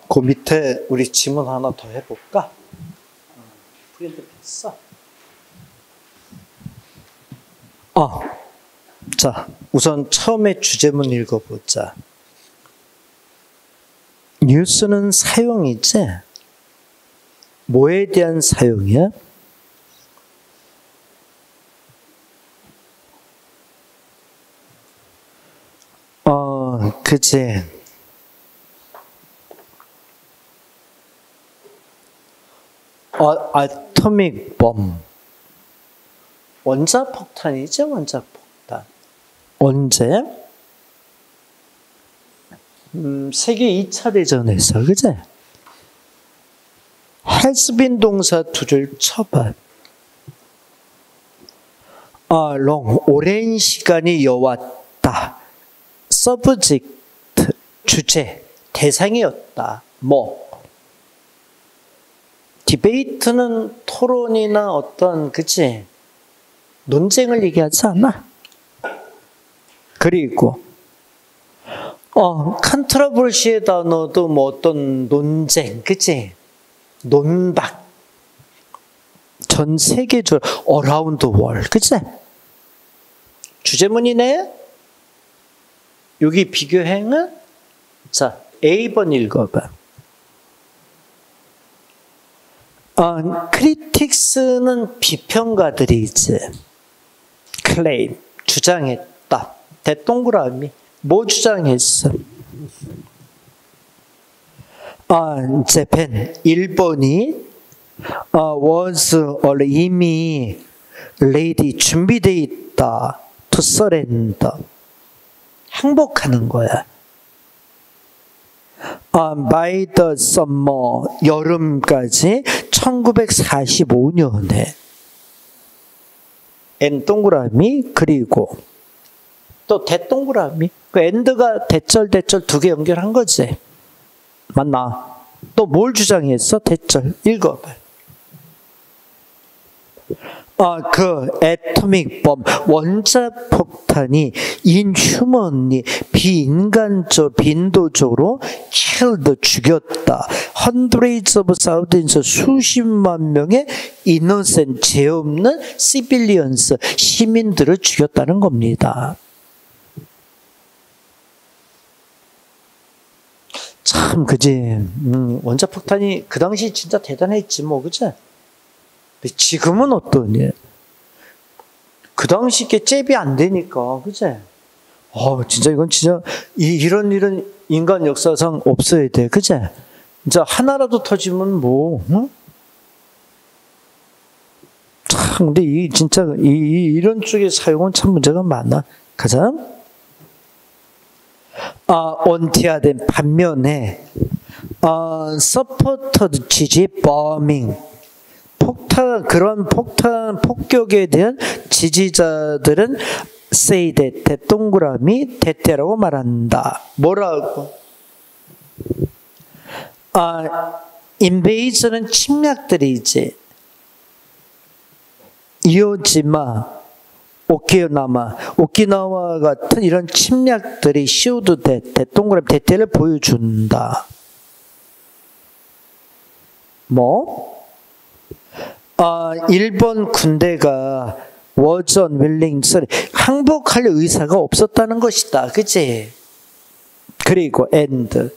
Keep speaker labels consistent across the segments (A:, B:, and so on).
A: 그 밑에 우리 지문 하나 더 해볼까? 프린트 됐어? 자, 우선 처음에 주제문 읽어보자. 뉴스는 사용이지? 뭐에 대한 사용이야? 그치. 아토믹 범. 원자폭탄이죠, 원자폭탄. 언제? 세계 2차 대전에서, 그치? has-been 동사 두 줄 쳐봐. long, 오랜 시간이 여왔다. subject, 주제, 대상이었다. 뭐? 디베이트는 토론이나 어떤, 그치? 논쟁을 얘기하지 않아? 그리고, 컨트로버시의 단어도 뭐 어떤 논쟁, 그치? 논박. 전 세계적으로, around the world, 그치? 주제문이네? 여기 비교행은? 자, A번 읽어봐. 크리틱스는 비평가들이지. claim, 주장했다. 대동그라미, 뭐 주장했어? 재팬, 일본이 was 이미 ready, 준비되어 있다. to surrender. 항복하는 거야. by the summer, 여름까지 1945년에 N 동그라미, 그리고 또 대동그라미. 그 end가 대절 두 개 연결한 거지. 맞나? 또 뭘 주장했어? 대절. 읽어봐. 그 애토믹 범, 원자폭탄이 inhumanly, 빈도적으로 killed, 죽였다. hundreds of thousands, 수십만 명의 innocent, 죄 없는 civilians, 시민들을 죽였다는 겁니다. 참, 그지. 원자폭탄이 그 당시 진짜 대단했지, 뭐, 그지? 지금은 어떠니? 그 당시 게 잽이 안 되니까, 그치? 진짜 이건 진짜, 이런 인간 역사상 없어야 돼, 그치? 진짜 하나라도 터지면 뭐, 응? 참, 근데 진짜, 이런 쪽의 사용은 참 문제가 많아. 가자. 온티아된 반면에, supported 지지, bombing. 그런 폭격에 대한 지지자들은 say that, 대동그라미, 대대라고 말한다. 뭐라고? invasion은 침략들이지. 이오지마, 오키나와 같은 이런 침략들이 showed that, 대동그라미, 대대를 보여준다. 뭐? 일본 군대가 was unwilling, 항복할 의사가 없었다는 것이다. 그치? 그리고 and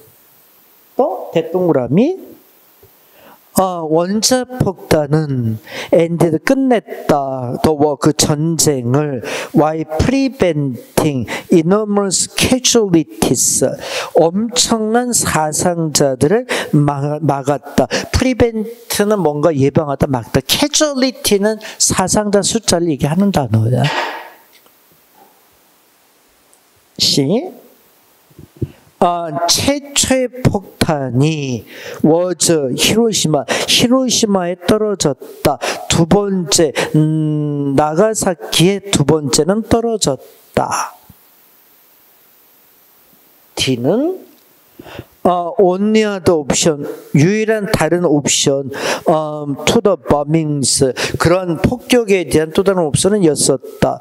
A: 또 대동그라미 원자폭탄은 ended, 끝냈다. 그 전쟁을 while preventing enormous casualties, 엄청난 사상자들을 막았다. prevent는 뭔가 예방하다, 막다. casualty는 사상자 숫자를 얘기하는 단어야. 최초의 폭탄이 was 히로시마에 떨어졌다. 두 번째, 나가사키의 두 번째는 떨어졌다. D는 only other option, 유일한 다른 옵션, to the bombings, 그런 폭격에 대한 또 다른 옵션은 였었다.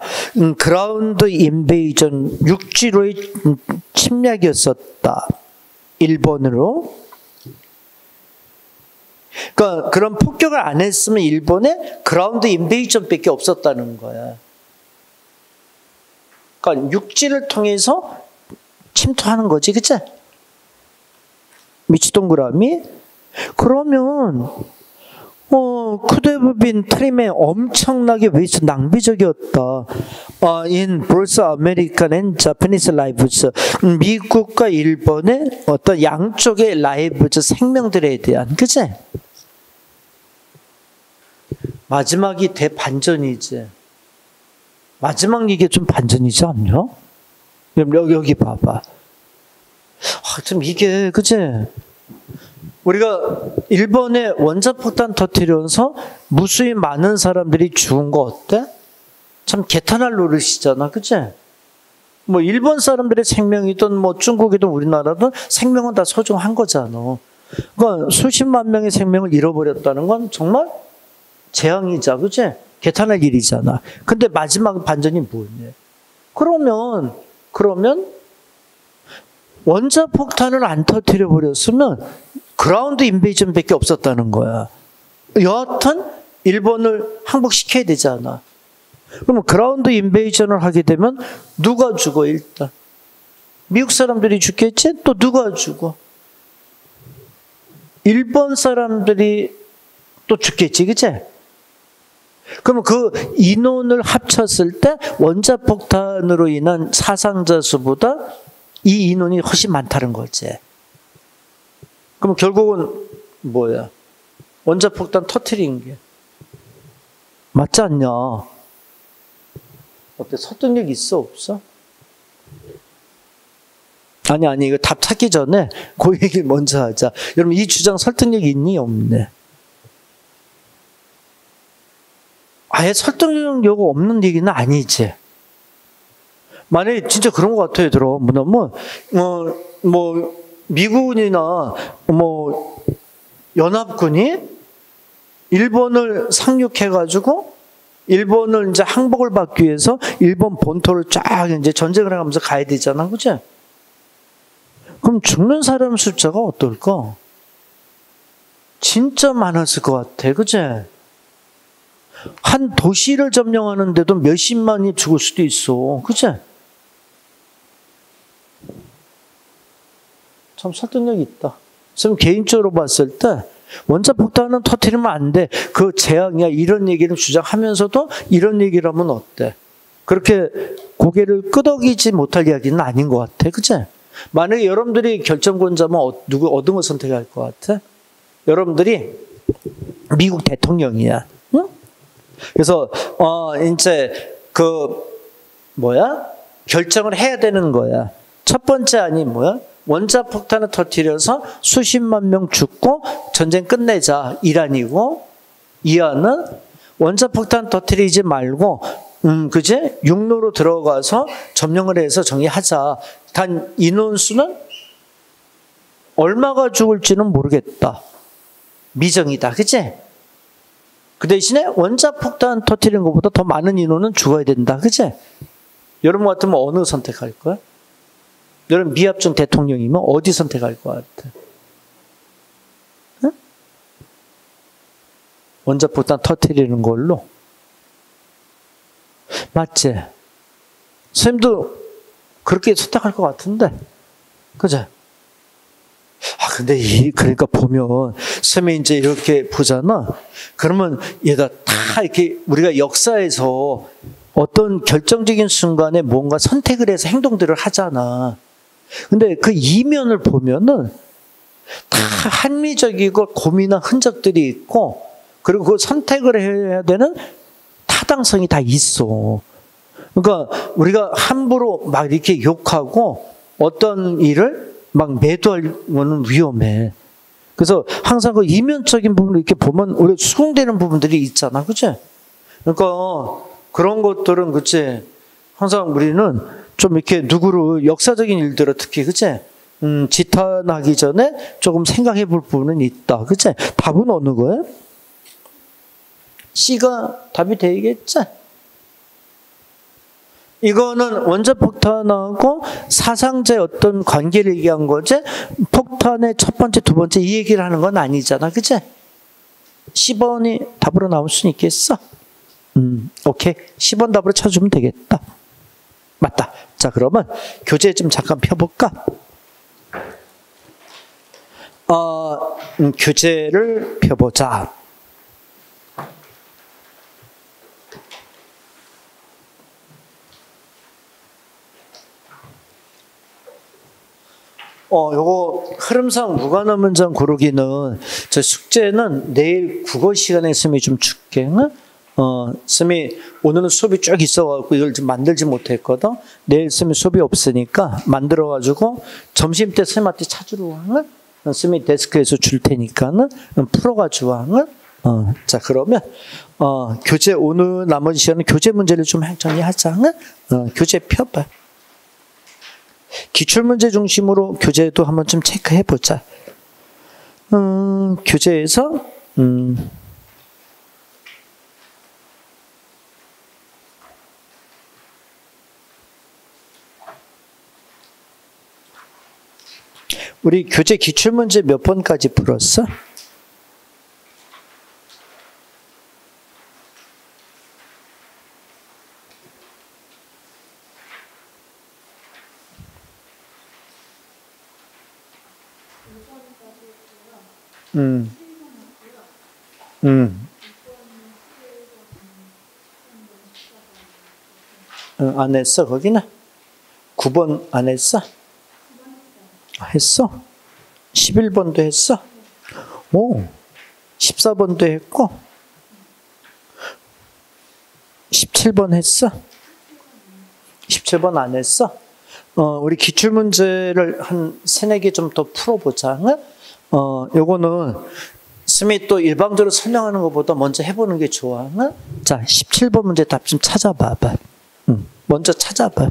A: ground invasion, 육지로의 침략이었었다. 일본으로. 그러니까 그런 폭격을 안 했으면 일본에 그라운드 인베이전밖에 없었다는 거야. 그러니까 육지를 통해서 침투하는 거지, 그치? 미치동그라미? 그러면 could have been 트림에 엄청나게 웨이스 낭비적이었다. in both American and Japanese lives. 미국과 일본의 어떤 양쪽의 라이브즈 생명들에 대한, 그치? 마지막이 대반전이지. 마지막 얘기 좀 반전이지 않냐? 여기 봐봐. 좀 이게, 그치? 우리가 일본의 원자폭탄 터뜨려서 무수히 많은 사람들이 죽은 거 어때? 참 개탄할 노릇이잖아, 그치? 뭐 일본 사람들의 생명이든 뭐 중국이든 우리나라든 생명은 다 소중한 거잖아. 그러니까 수십만 명의 생명을 잃어버렸다는 건 정말 재앙이자, 그치? 개탄할 일이잖아. 근데 마지막 반전이 뭐냐? 그러면 원자폭탄을 안 터뜨려 버렸으면 그라운드 인베이전밖에 없었다는 거야. 여하튼 일본을 항복시켜야 되잖아. 그러면 그라운드 인베이전을 하게 되면 누가 죽어 일단? 미국 사람들이 죽겠지? 또 누가 죽어? 일본 사람들이 또 죽겠지, 그치? 그러면 그 인원을 합쳤을 때 원자폭탄으로 인한 사상자 수보다 이 인원이 훨씬 많다는 거지. 그럼 결국은 뭐야? 원자폭탄 터트린 게 맞지 않냐? 어때? 설득력 있어 없어? 아니 이거 답 찾기 전에 그 얘기를 먼저 하자. 여러분 이 주장 설득력 있니 없네? 아예 설득력 없는 얘기는 아니지. 만약에 진짜 그런 것 같아, 얘들아. 뭐냐면 미군이나 연합군이 일본을 상륙해가지고 일본을 이제 항복을 받기 위해서 일본 본토를 쫙 이제 전쟁을 하면서 가야 되잖아, 그치? 그럼 죽는 사람 숫자가 어떨까? 진짜 많았을 것 같아, 그치? 한 도시를 점령하는데도 몇십만이 죽을 수도 있어, 그치? 참 설득력이 있다. 선생님 개인적으로 봤을 때 원자폭탄은 터뜨리면 안 돼. 그 재앙이야. 이런 얘기를 주장하면서도 이런 얘기를 하면 어때? 그렇게 고개를 끄덕이지 못할 이야기는 아닌 것 같아. 그치? 만약에 여러분들이 결정권자면 어떤 걸 선택할 것 같아? 여러분들이 미국 대통령이야. 응? 그래서 이제 결정을 해야 되는 거야. 첫 번째 아니 뭐야? 원자폭탄을 터뜨려서 수십만 명 죽고 전쟁 끝내자 이란이고, 이안은 원자폭탄 터뜨리지 말고 그제 육로로 들어가서 점령을 해서 정리하자. 단 인원수는 얼마가 죽을지는 모르겠다. 미정이다. 그치? 그 대신에 원자폭탄 터뜨리는 것보다 더 많은 인원은 죽어야 된다. 그치? 여러분 같으면 어느 선택할 거야? 여러분 미합중 대통령이면 어디 선택할 것 같아? 응? 원자폭탄 터뜨리는 걸로? 맞지? 선생님도 그렇게 선택할 것 같은데, 그죠? 근데 그러니까 보면 선생님이 이제 이렇게 보잖아. 그러면 얘가 다 이렇게 우리가 역사에서 어떤 결정적인 순간에 뭔가 선택을 해서 행동들을 하잖아. 근데 그 이면을 보면은 다 합리적이고 고민한 흔적들이 있고, 그리고 그 선택을 해야 되는 타당성이 다 있어. 그러니까 우리가 함부로 막 이렇게 욕하고 어떤 일을 막 매도하는 위험해. 그래서 항상 그 이면적인 부분을 이렇게 보면 우리 수긍되는 부분들이 있잖아, 그치? 그러니까 그런 것들은, 그치? 항상 우리는 좀 이렇게 누구를 역사적인 일들을 특히, 그치? 지탄하기 전에 조금 생각해 볼 부분은 있다, 그치? 답은 어느 거야? C가 답이 되겠지? 이거는 원자폭탄하고 사상자의 어떤 관계를 얘기한 거지, 폭탄의 첫 번째, 두 번째 이 얘기를 하는 건 아니잖아, 그치? 10번이 답으로 나올 수 있겠어? 오케이. 10번 답으로 찾아주면 되겠다. 맞다. 자, 그러면 교재 좀 잠깐 펴볼까? 교재를 펴보자. 요거 흐름상 무관한 문장 고르기는 저 숙제는 내일 국어 시간에 쌤이 좀 줄게. 응? 쌤이 오늘은 수업이 쭉 있어갖고 이걸 좀 만들지 못했거든. 내일 쌤이 수업이 없으니까 만들어가지고 점심 때 쌤한테 찾으러 와. 응? 쌤이 데스크에서 줄 테니까는 풀어가지고 와. 응? 자, 그러면 교재 오늘 나머지 시간은 교재 문제를 좀 정리하자. 응? 교재 펴봐. 기출문제 중심으로 교재도 한번 좀 체크해보자. 교재에서, 우리 교재 기출문제 몇 번까지 풀었어? 안 했어, 거기는? 9번 안 했어? 했어? 11번도 했어? 오, 14번도 했고, 17번 했어? 17번 안 했어? 우리 기출문제를 한 3, 4개 좀 더 풀어보자. 요거는 쌤이 또 일방적으로 설명하는 것보다 먼저 해보는 게 좋아. 자, 17번 문제 답 좀 찾아봐봐. 먼저 찾아봐.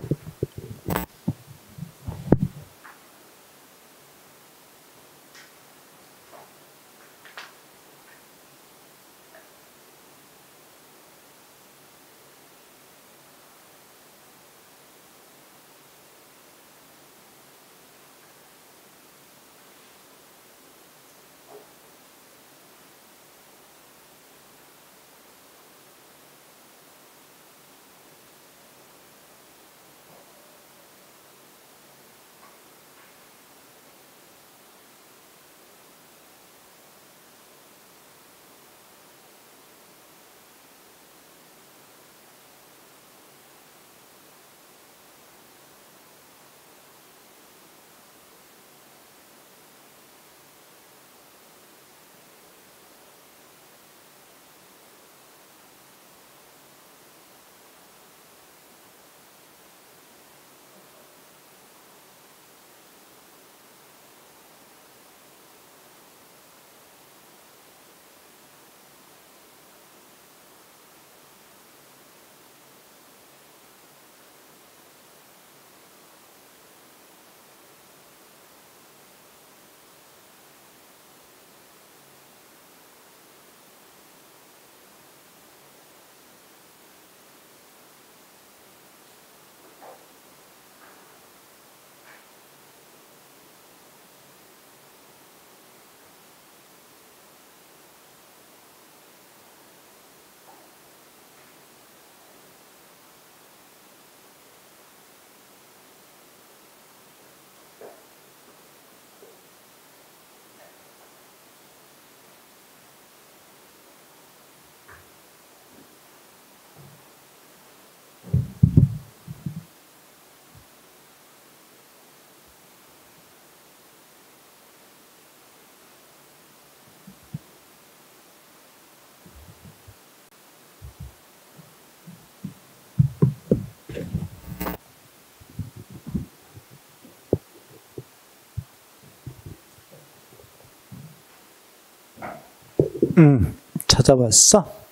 A: 찾아봤어?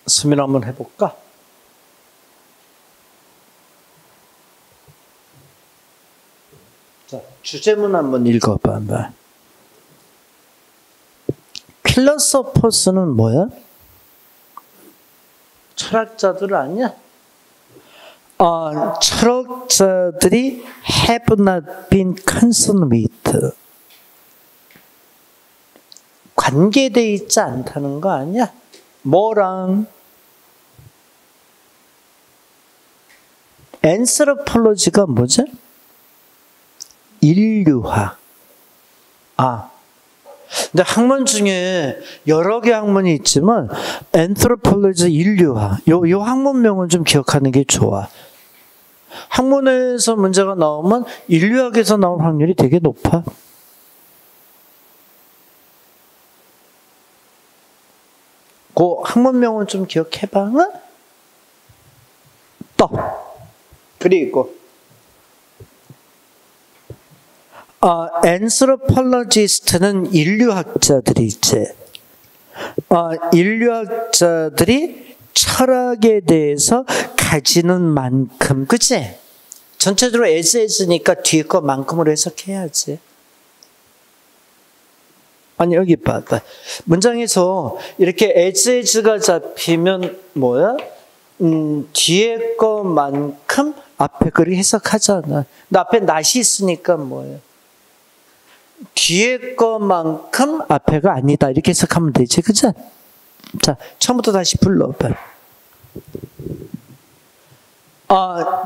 A: 수민 한번 해볼까? 자, 주제문 한번 읽어봐. 필로소퍼스는 뭐야? 철학자들 아니야? 철학자들이 have not been concerned with. 관계되어 있지 않다는 거 아니야? 뭐랑? anthropology가 뭐지? 인류학. 근데 학문 중에 여러 개 학문이 있지만 anthropology 인류학. 요 학문명은 좀 기억하는 게 좋아. 학문에서 문제가 나오면 인류학에서 나올 확률이 되게 높아. 그 학문명은 좀 기억해봐. 또 그리고 anthropologist는 인류학자들이 있지. 인류학자들이 철학에 대해서 가지는 만큼, 그치? 전체적으로 as니까 뒤에 거 만큼으로 해석해야지. 아니, 여기 봐. 문장에서 이렇게 as가 잡히면 뭐야? 뒤에 거만큼 앞에 거를 해석하잖아. 근데 앞에 not이 있으니까 뭐예요? 뒤에 거만큼 앞에가 아니다. 이렇게 해석하면 되지. 그죠? 자, 처음부터 다시 불러봐.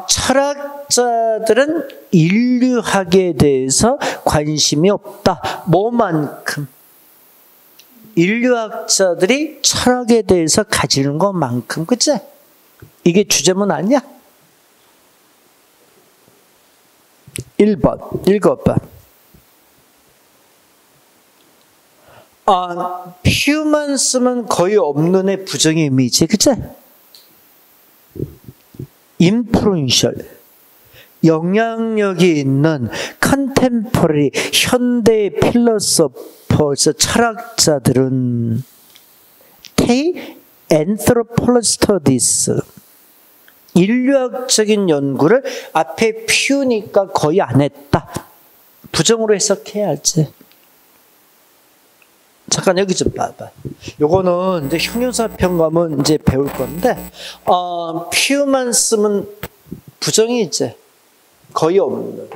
A: 철학자들은 인류학에 대해서 관심이 없다. 뭐만큼? 인류학자들이 철학에 대해서 가지는 것만큼. 그치? 이게 주제문 아니야? 1번 읽어봐. 퓨만 쓰면 거의 없는 애 부정의 의미지. 그치? 인프루언셜, 영향력이 있는 컨템포러리, 현대 필로소퍼스, 철학자들은 take anthropological studies, 인류학적인 연구를 앞에 퓨니까 거의 안 했다. 부정으로 해석해야지. 잠깐 여기 좀 봐봐. 요거는 이제 형용사 평가면 이제 배울 건데, 퓨만 쓰면 부정이 이제 거의 없는.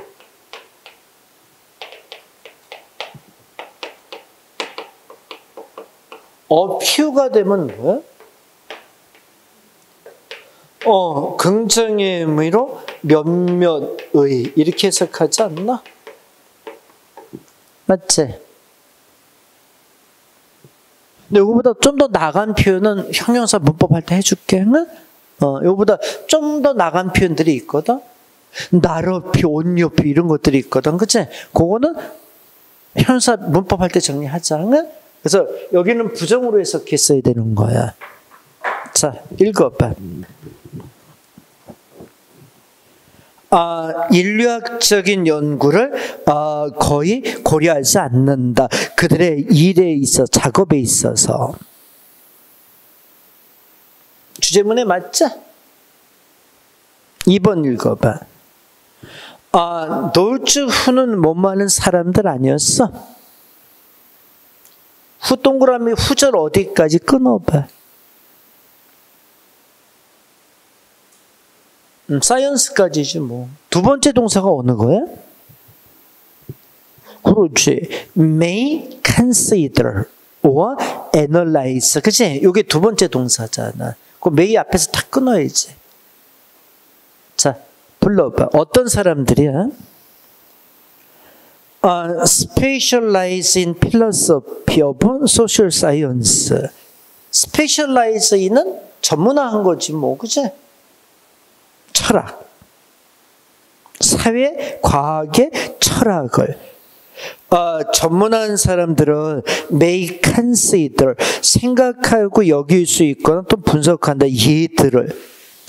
A: 퓨가 되면 뭐야? 긍정의 의미로 몇몇의 이렇게 해석하지 않나? 맞지? 근데 이거보다 좀 더 나간 표현은 형용사 문법 할 때 해줄게. 이거보다 좀 더 나간 표현들이 있거든. 나로피, 온요피 이런 것들이 있거든. 그치? 그거는 형용사 문법 할 때 정리하자. 그래서 여기는 부정으로 해석했어야 되는 거야. 자, 읽어봐. 인류학적인 연구를 거의 고려하지 않는다. 그들의 일에 있어, 작업에 있어서. 주제문에 맞죠? 2번 읽어봐. 노즈 후는 못 마는 사람들 아니었어? 후 동그라미 후절 어디까지 끊어봐. 사이언스까지지 뭐. 두 번째 동사가 어느 거야? 그렇지. may consider or analyze. 그치? 이게 두 번째 동사잖아. 그 may 앞에서 다 끊어야지. 자, 불러봐. 어떤 사람들이야? specialize in philosophy of social science. specialize는 전문화한 거지 뭐. 그치? 철학, 사회, 과학의 철학을 전문한 사람들은 may consider, 생각하고 여길 수 있거나 또 분석한다. 얘들을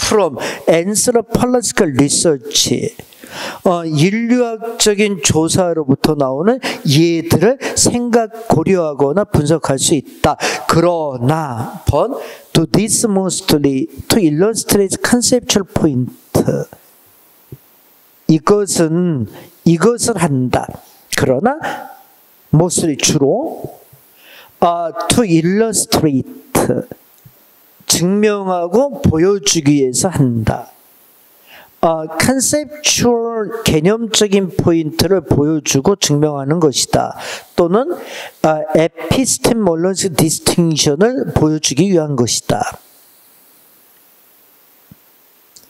A: from anthropological research. 인류학적인 조사로부터 나오는 예들을 생각, 고려하거나 분석할 수 있다. 그러나, but do this mostly to illustrate conceptual point. 이것은 한다. 그러나, mostly 주로, to illustrate. 증명하고 보여주기 위해서 한다. 컨셉추얼 개념적인 포인트를 보여주고 증명하는 것이다. 또는 에피스테몰로지 디스팅션을 보여주기 위한 것이다.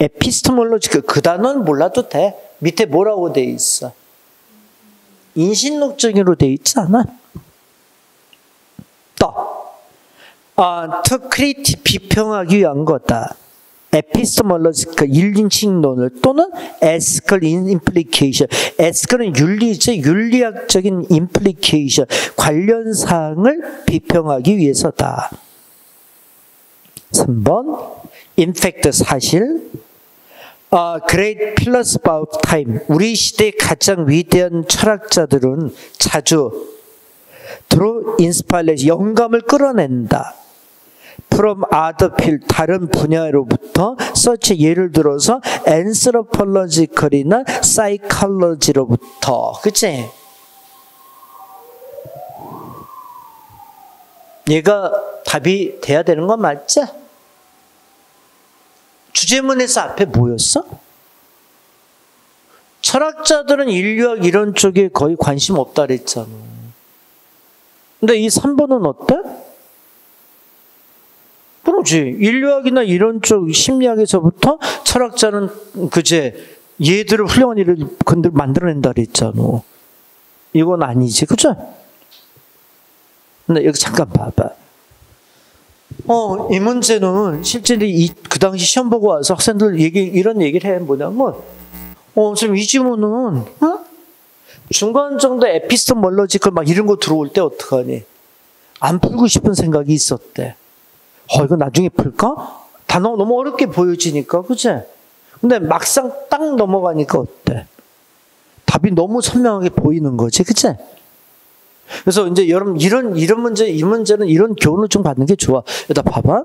A: 에피스테몰로지 그 단어는 몰라도 돼. 밑에 뭐라고 돼 있어? 인신록적으로 돼 있지 않아? 또 to critique 비평하기 위한 거다. epistemological 인식론을 또는 ethical implication. ethical은 윤리죠. 윤리학적인 implication 관련 사항을 비평하기 위해서다. 3번 in fact 사실 great pillars about time. 우리 시대의 가장 위대한 철학자들은 자주 through inspiration 영감을 끌어낸다. from other field 다른 분야로부터 such 예를 들어서 anthropological이나 psychology로부터 그치? 얘가 답이 돼야 되는 건 맞지? 주제문에서 앞에 뭐였어? 철학자들은 인류학 이런 쪽에 거의 관심 없다 그랬잖아. 근데 이 3번은 어때? 그렇지. 인류학이나 이런 쪽 심리학에서부터 철학자는 그제 얘들을 훌륭한 일을 만들어낸다 그랬잖아. 이건 아니지. 그죠? 근데 여기 잠깐 봐봐. 이 문제는 실제로 그 당시 시험 보고 와서 학생들 이런 얘기를 해. 뭐냐면, 지금 이 지문은, 중간 정도 에피스테몰로지컬 막 이런 거 들어올 때 어떡하니? 안 풀고 싶은 생각이 있었대. 이거 나중에 풀까? 단어가 너무 어렵게 보여지니까, 그치? 근데 막상 딱 넘어가니까 어때? 답이 너무 선명하게 보이는 거지, 그치? 그래서 이제 여러분, 이런 문제, 이 문제는 이런 교훈을 좀 받는 게 좋아. 여기다 봐봐.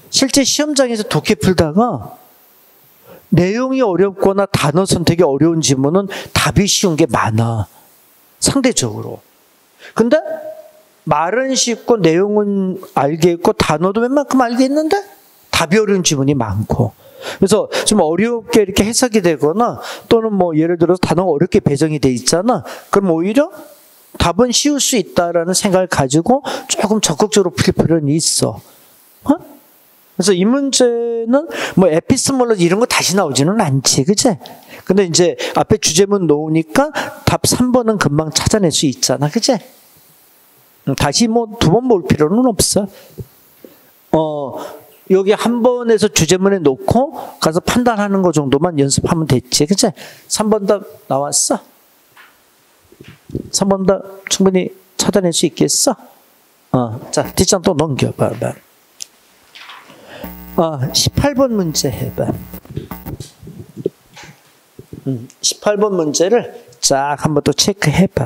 A: 실제 시험장에서 독해 풀다가 내용이 어렵거나 단어 선택이 어려운 지문은 답이 쉬운 게 많아. 상대적으로. 근데 말은 쉽고 내용은 알겠고 단어도 웬만큼 알겠는데 답이 어려운 지문이 많고. 그래서 좀 어렵게 이렇게 해석이 되거나 또는 뭐 예를 들어서 단어가 어렵게 배정이 돼 있잖아. 그럼 오히려 답은 쉬울 수 있다라는 생각을 가지고 조금 적극적으로 풀 필요는 있어. 그래서 이 문제는 뭐 에피스테몰로지 이런 거 다시 나오지는 않지, 그치? 근데 이제 앞에 주제문 놓으니까 답 3번은 금방 찾아낼 수 있잖아, 그치? 다시 뭐 2번 볼 필요는 없어. 여기 한 번에서 주제문에 놓고 가서 판단하는 거 정도만 연습하면 됐지, 그치? 3번 답 나왔어? 3번 답 충분히 찾아낼 수 있겠어? 자, 뒷장 또 넘겨봐봐. 18번 문제 해봐. 18번 문제를 쫙 한번 또 체크해봐.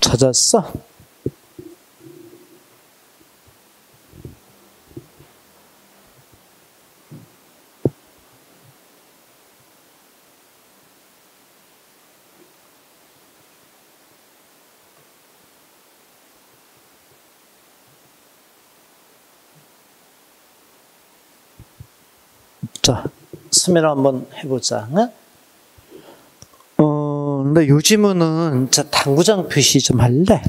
A: 찾았어? 자, 스매를 한번 해보자. 근데 요즘은 당구장 표시 좀 할래?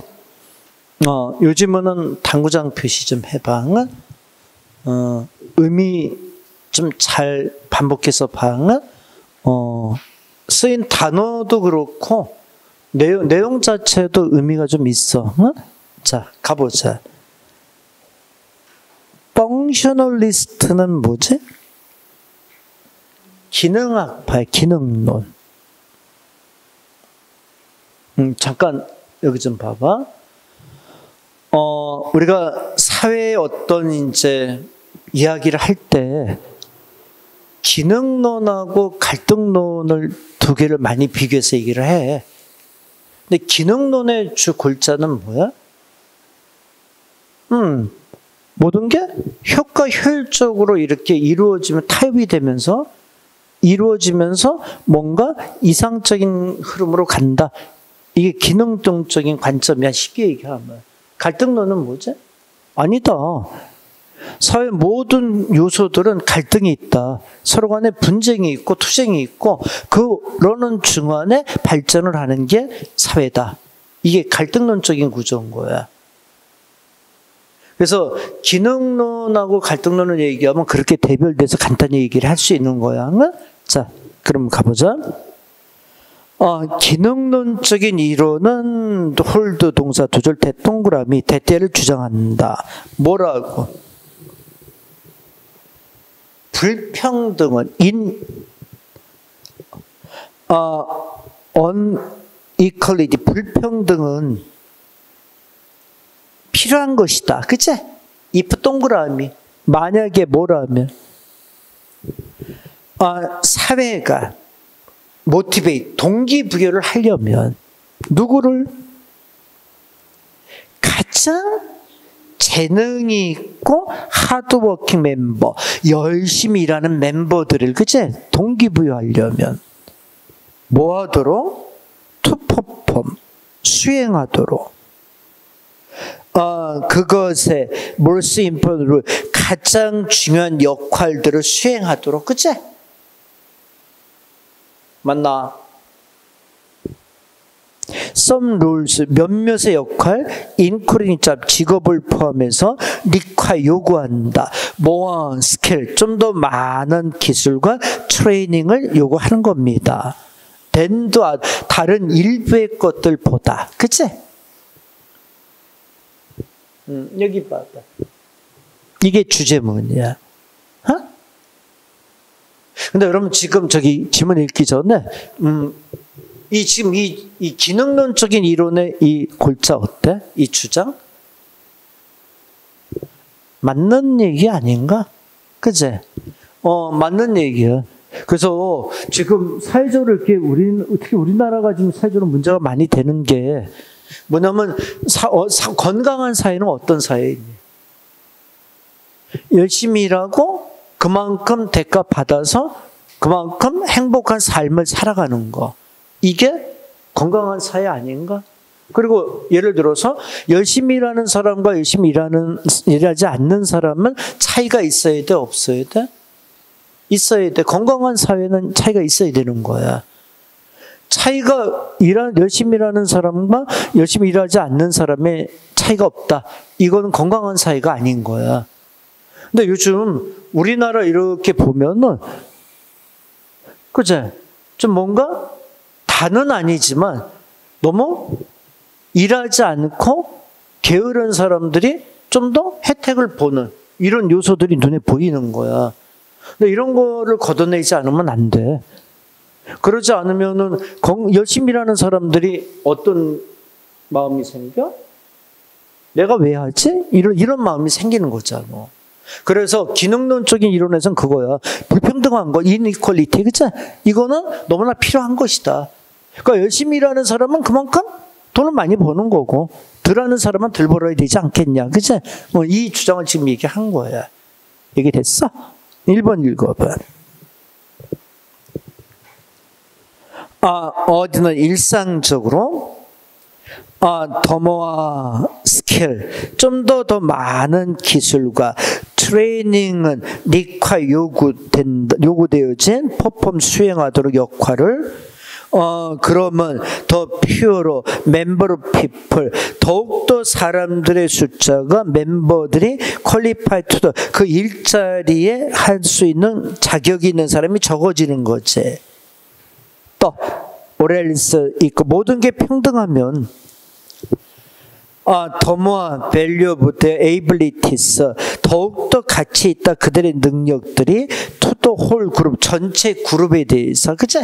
A: 요즘은 당구장 표시 좀 해봐. 의미 좀 잘 반복해서 봐. 쓰인 단어도 그렇고, 내용 자체도 의미가 좀 있어. 자, 가보자. 펑셔널리스트는 뭐지? 기능학파의 기능론. 잠깐 여기 좀 봐봐. 우리가 사회의 어떤 이제 이야기를 할 때 기능론하고 갈등론을 두 개를 많이 비교해서 얘기를 해. 근데 기능론의 주 골자는 뭐야? 모든 게 효율적으로 이렇게 이루어지면 타협이 되면서 뭔가 이상적인 흐름으로 간다. 이게 기능론적인 관점이야. 쉽게 얘기하면. 갈등론은 뭐지? 아니다. 사회 모든 요소들은 갈등이 있다. 서로 간에 분쟁이 있고 투쟁이 있고 그러는 중간에 발전을 하는 게 사회다. 이게 갈등론적인 구조인 거야. 그래서 기능론하고 갈등론을 얘기하면 그렇게 대별돼서 간단히 얘기를 할 수 있는 거야. 자, 그럼 가보자. 기능론적인 이론은 홀드 동사 두 줄 대 동그라미 대대를 주장한다. 뭐라고? 불평등은 unequality 불평등은 필요한 것이다. 그치? if 동그라미. 만약에 뭐라면 사회가 모티베이트, 동기부여를 하려면 누구를? 가장 재능이 있고 하드워킹 멤버, 열심히 일하는 멤버들을 그치? 동기부여하려면 뭐 하도록? to perform, 수행하도록. 그것에 most important, 가장 중요한 역할들을 수행하도록, 그치? 맞나? Some rules, 몇몇의 역할, including job, 직업을 포함해서 require, 요구한다. more skill, 좀 더 많은 기술과 트레이닝을 요구하는 겁니다. than 다른 일부의 것들보다. 그치? 여기 봐봐. 이게 주제문이야. 근데 여러분 지금 저기 지문 읽기 전에 지금 이 기능론적인 이론의 이 골자 어때? 이 주장? 맞는 얘기 아닌가? 그치? 맞는 얘기야. 그래서 지금 사회적으로 이렇게 특히 우리나라가 지금 사회적으로 문제가 많이 되는 게 뭐냐면 건강한 사회는 어떤 사회이니? 열심히 일하고 그만큼 대가 받아서 그만큼 행복한 삶을 살아가는 거. 이게 건강한 사회 아닌가? 그리고 예를 들어서 열심히 일하는 사람과 열심히 일하지 않는 사람은 차이가 있어야 돼? 없어야 돼? 있어야 돼. 건강한 사회는 차이가 있어야 되는 거야. 차이가 열심히 일하는 사람과 열심히 일하지 않는 사람의 차이가 없다. 이거는 건강한 사회가 아닌 거야. 근데 요즘 우리나라 이렇게 보면은 그제 좀 뭔가 다는 아니지만 너무 일하지 않고 게으른 사람들이 좀 더 혜택을 보는 이런 요소들이 눈에 보이는 거야. 근데 이런 거를 걷어내지 않으면 안 돼. 그러지 않으면은 열심히 일하는 사람들이 어떤 마음이 생겨? 내가 왜 하지? 이런 마음이 생기는 거잖아. 그래서 기능론적인 이론에서는 그거야. 불평등한 거, inequality, 그치? 이거는 너무나 필요한 것이다. 그러니까 열심히 일하는 사람은 그만큼 돈을 많이 버는 거고 덜 하는 사람은 덜 벌어야 되지 않겠냐. 그치? 이 주장을 지금 얘기한 거야. 얘기됐어? 1번 읽어봐. 어디는 일상적으로 더모아 스킬, 좀 더 많은 기술과 트레이닝은 요구되어진 퍼폼 수행하도록 역할을 그러면 더 퓨어로 멤버로 피플, 더욱더 사람들의 숫자가 멤버들이 퀄리파이 투더 그 일자리에 할 수 있는 자격이 있는 사람이 적어지는 거지. 또 오렐스 있고 모든 게 평등하면 더모아 밸류브 대 에이빌리티스 더욱더 가치 있다 그들의 능력들이 투더 홀 그룹 전체 그룹에 대해서 그치?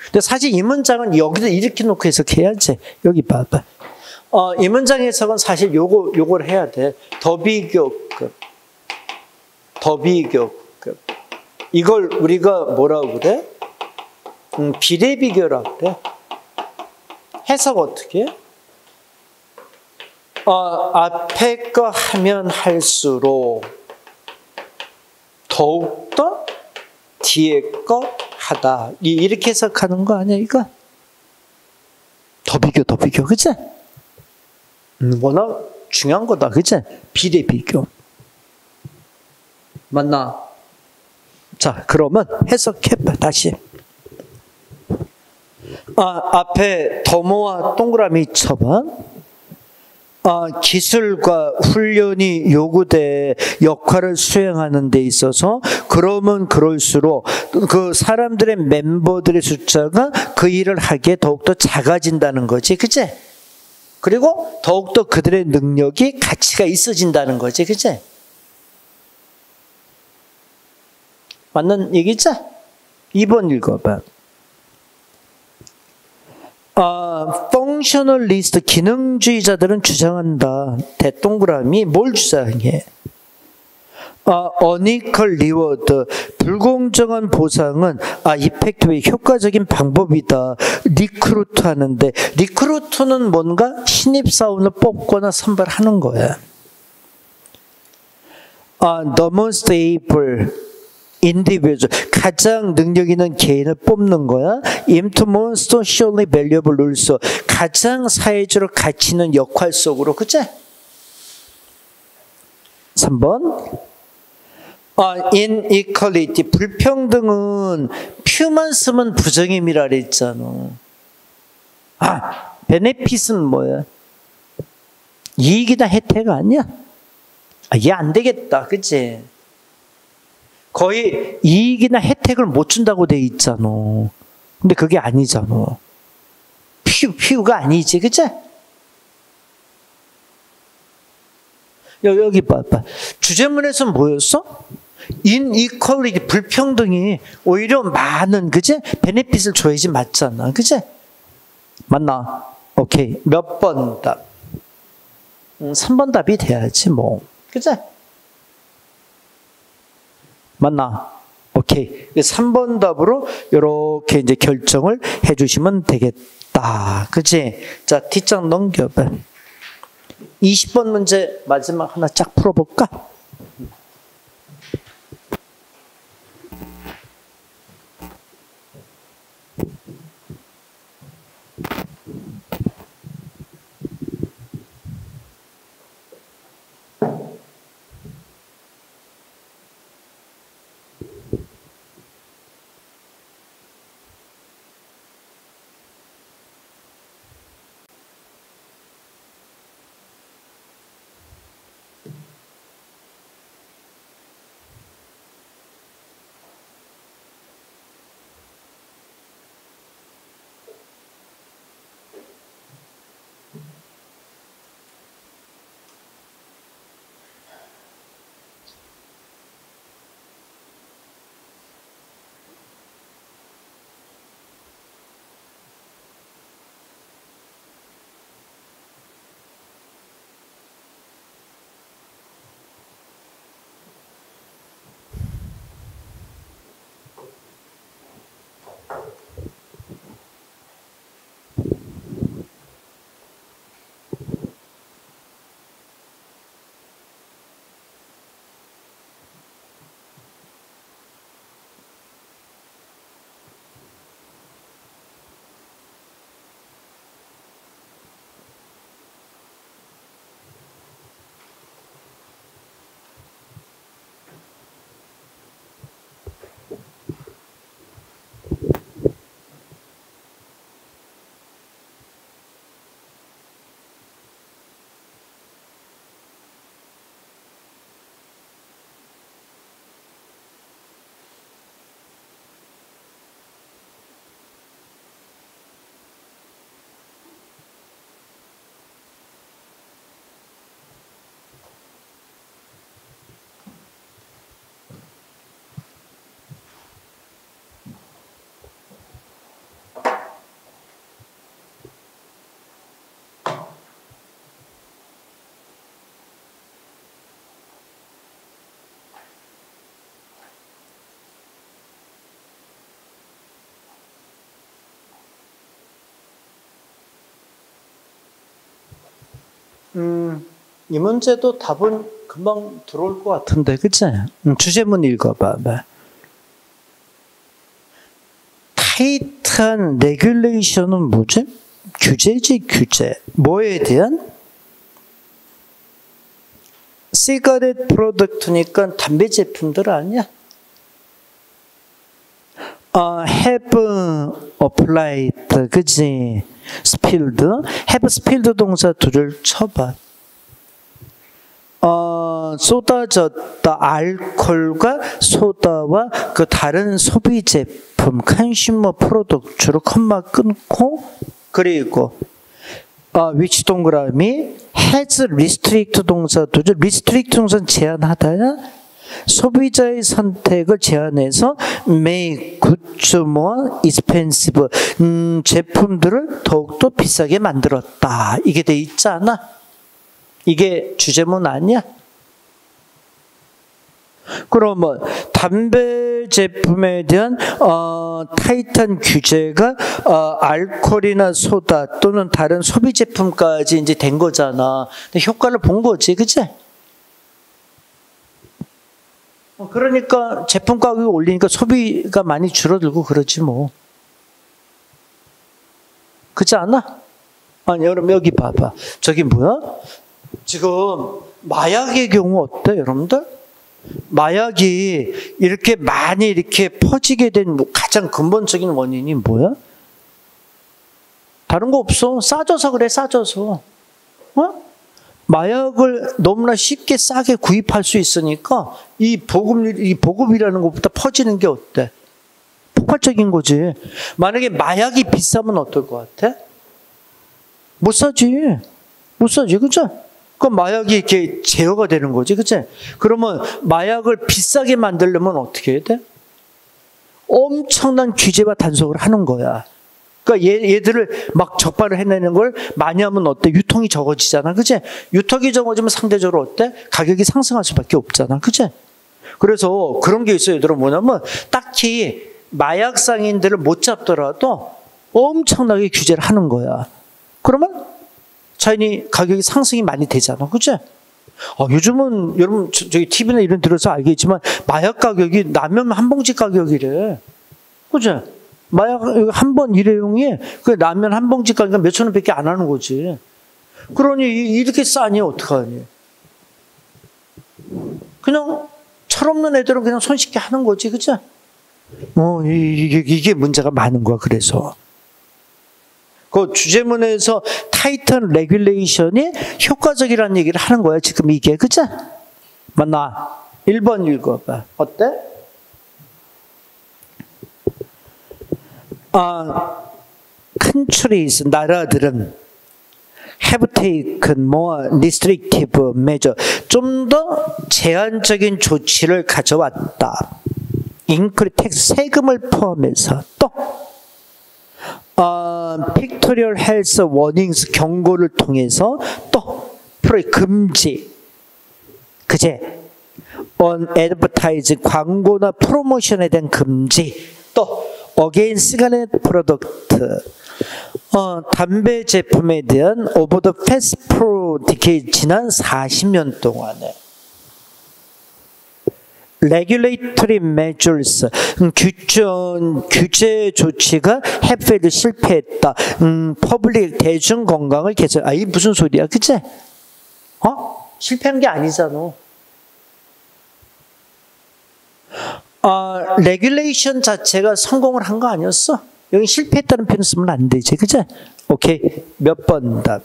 A: 근데 사실 이 문장은 여기서 이렇게 놓고 해석해야지. 여기 봐봐. 이 문장 해석은 사실 요걸 해야 돼. 더 비교급. 이걸 우리가 뭐라고 그래? 비례 비교라고 그래. 해석 어떻게 해? 앞에 거 하면 할수록 더욱더 뒤에 거 하다. 이렇게 해석하는 거 아니야, 이거? 더 비교, 그치? 워낙 중요한 거다, 그치? 비례 비교. 맞나? 자, 그러면 해석해봐, 다시. 앞에 더모아 동그라미 쳐봐. 기술과 훈련이 요구돼 역할을 수행하는 데 있어서 그러면 그럴수록 그 사람들의 멤버들의 숫자가 그 일을 하기에 더욱더 작아진다는 거지, 그치? 그리고 더욱더 그들의 능력이 가치가 있어진다는 거지, 그치? 맞는 얘기죠? 2번 읽어봐. 펑셔널리스트 기능주의자들은 주장한다. 대동그라미 뭘 주장해? 어니컬 리워드 불공정한 보상은 이펙티브의 효과적인 방법이다. 리크루트 하는데 리크루트는 뭔가 신입사원을 뽑거나 선발하는 거야. The most able individual 가장 능력 있는 개인을 뽑는 거야. into most socially valuable roles 가장 사회적으로 가치 있는 역할 속으로, 그치? 3번 inequality 불평등은 퓨만 쓰면 부정임이라 그랬잖아. 베네핏은 뭐야? 이익이다 혜택 아니야? 이해 안 되겠다, 그치? 거의 이익이나 혜택을 못 준다고 돼 있잖아. 근데 그게 아니잖아. 퓨가 아니지, 그치? 여기 봐봐. 주제문에서는 뭐였어? inequality, 불평등이 오히려 많은, 그치? 베네핏을 줘야지 맞잖아, 그치? 맞나? 오케이. 몇 번 답? 3번 답이 돼야지, 뭐. 그치? 맞나? 오케이. 3번 답으로 이렇게 이제 결정을 해주시면 되겠다. 그치? 자, 뒷장 넘겨봐. 20번 문제 마지막 하나 쫙 풀어볼까? 이 문제도 답은 금방 들어올 것 같은데, 그치? 주제문 읽어봐. 타이트한 레귤레이션은 뭐지? 규제지, 규제. 뭐에 대한? 시가렛 프로덕트니까 담배 제품들 아니야? have applied, 그치? spilled, have spilled 동사 둘을 쳐봐. 쏟아졌다. 알코올과 소다와 그 다른 소비 제품, 컨슈머 프로덕트로 컴마 끊고, 그리고 which 동그라미 has restrict 동사 둘을, restrict 동사는 제한하다야. 소비자의 선택을 제한해서 make goods more expensive, 제품들을 더욱더 비싸게 만들었다. 이게 돼 있잖아. 이게 주제문 아니야? 그러면 담배 제품에 대한 타이트한 규제가 알코올이나 소다 또는 다른 소비 제품까지 이제 된 거잖아. 근데 효과를 본 거지, 그치? 그러니까 제품 가격이 올리니까 소비가 많이 줄어들고 그러지 뭐. 그렇지 않아? 아니, 여러분 여기 봐봐. 저기 뭐야? 지금 마약의 경우 어때, 여러분들? 마약이 이렇게 많이 이렇게 퍼지게 된 가장 근본적인 원인이 뭐야? 다른 거 없어. 싸져서 그래, 싸져서. 마약을 너무나 쉽게 싸게 구입할 수 있으니까 이 보급이라는 것보다 퍼지는 게 어때? 폭발적인 거지. 만약에 마약이 비싸면 어떨 것 같아? 못 사지. 못 사지, 그치? 그럼 마약이 이렇게 제어가 되는 거지, 그치? 그러면 마약을 비싸게 만들려면 어떻게 해야 돼? 엄청난 규제와 단속을 하는 거야. 그러니까 얘들을 막 적발을 해내는 걸 많이 하면 어때? 유통이 적어지잖아, 그치? 유통이 적어지면 상대적으로 어때? 가격이 상승할 수밖에 없잖아, 그치? 그래서 그런 게 있어요, 얘들은. 뭐냐면 딱히 마약 상인들을 못 잡더라도 엄청나게 규제를 하는 거야. 그러면 자연히 가격이 상승이 많이 되잖아, 그치? 요즘은 여러분 저기 TV나 이런 들어서 알겠지만 마약 가격이 라면 한 봉지 가격이래, 그치? 마약 한 번 일회용이 그 라면 한 봉지 가니까 몇천 원밖에 안 하는 거지. 그러니 이렇게 싸니 어떡하니? 그냥 철없는 애들은 그냥 손쉽게 하는 거지, 그치? 이게 문제가 많은 거야. 그래서 그 주제문에서 타이트한 레귤레이션이 효과적이라는 얘기를 하는 거야, 지금 이게, 그치? 맞나? 1번 읽어봐. 어때? countries, 나라들은 have taken more restrictive measure, 좀 더 제한적인 조치를 가져왔다. increase tax, 세금을 포함해서. 또 pictorial health warnings, 경고를 통해서. 또 금지, 그제 on advertise, 광고나 프로모션에 대한 금지. 또 against cigarette product, 담배 제품에 대한 over the past 4 decades, 지난 40년 동안에 regulatory measures, 규제 조치가 have failed, 실패했다. public, 대중 건강을 개선. 이 무슨 소리야, 그치? 실패한 게 아니잖아. 레귤레이션 자체가 성공을 한 거 아니었어? 여기 실패했다는 표현 쓰면 안 되지, 그치? 오케이. 몇 번 답?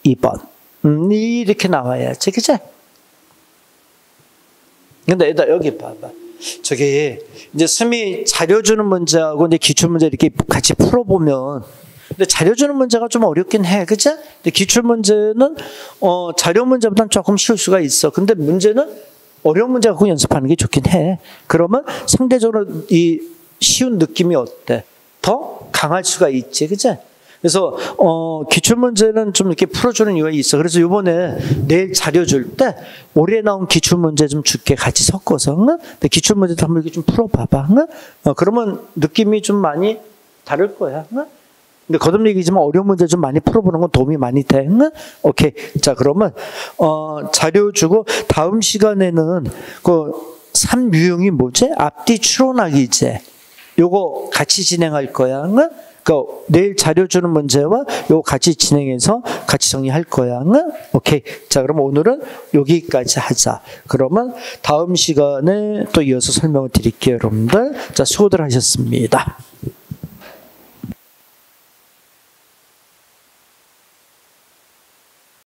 A: 2번. 이렇게 나와야지, 그치? 근데 얘들아, 여기 봐봐. 저기, 이제 쌤이 자료 주는 문제하고 이제 기출문제 이렇게 같이 풀어보면, 근데 자료 주는 문제가 좀 어렵긴 해, 그치? 근데 기출문제는, 자료 문제보다는 조금 쉬울 수가 있어. 근데 문제는 어려운 문제 갖고 연습하는 게 좋긴 해. 그러면 상대적으로 이 쉬운 느낌이 어때? 더 강할 수가 있지, 그치? 그래서 기출문제는 좀 이렇게 풀어주는 이유가 있어. 그래서 이번에 내일 자료 줄 때 올해 나온 기출문제 좀 줄게, 같이 섞어서. 응? 근데 기출문제도 한번 이렇게 좀 풀어봐봐. 응? 그러면 느낌이 좀 많이 다를 거야. 응? 근데 거듭 얘기지만 어려운 문제 좀 많이 풀어보는 건 도움이 많이 돼. 응? 오케이. 자, 그러면 자료 주고 다음 시간에는 그 3유형이 뭐지? 앞뒤 추론하기제. 요거 같이 진행할 거야. 응? 그러니까 내일 자료 주는 문제와 요거 같이 진행해서 같이 정리할 거야. 응? 오케이. 자, 그럼 오늘은 여기까지 하자. 그러면 다음 시간에 또 이어서 설명을 드릴게요, 여러분들. 자, 수고들 하셨습니다.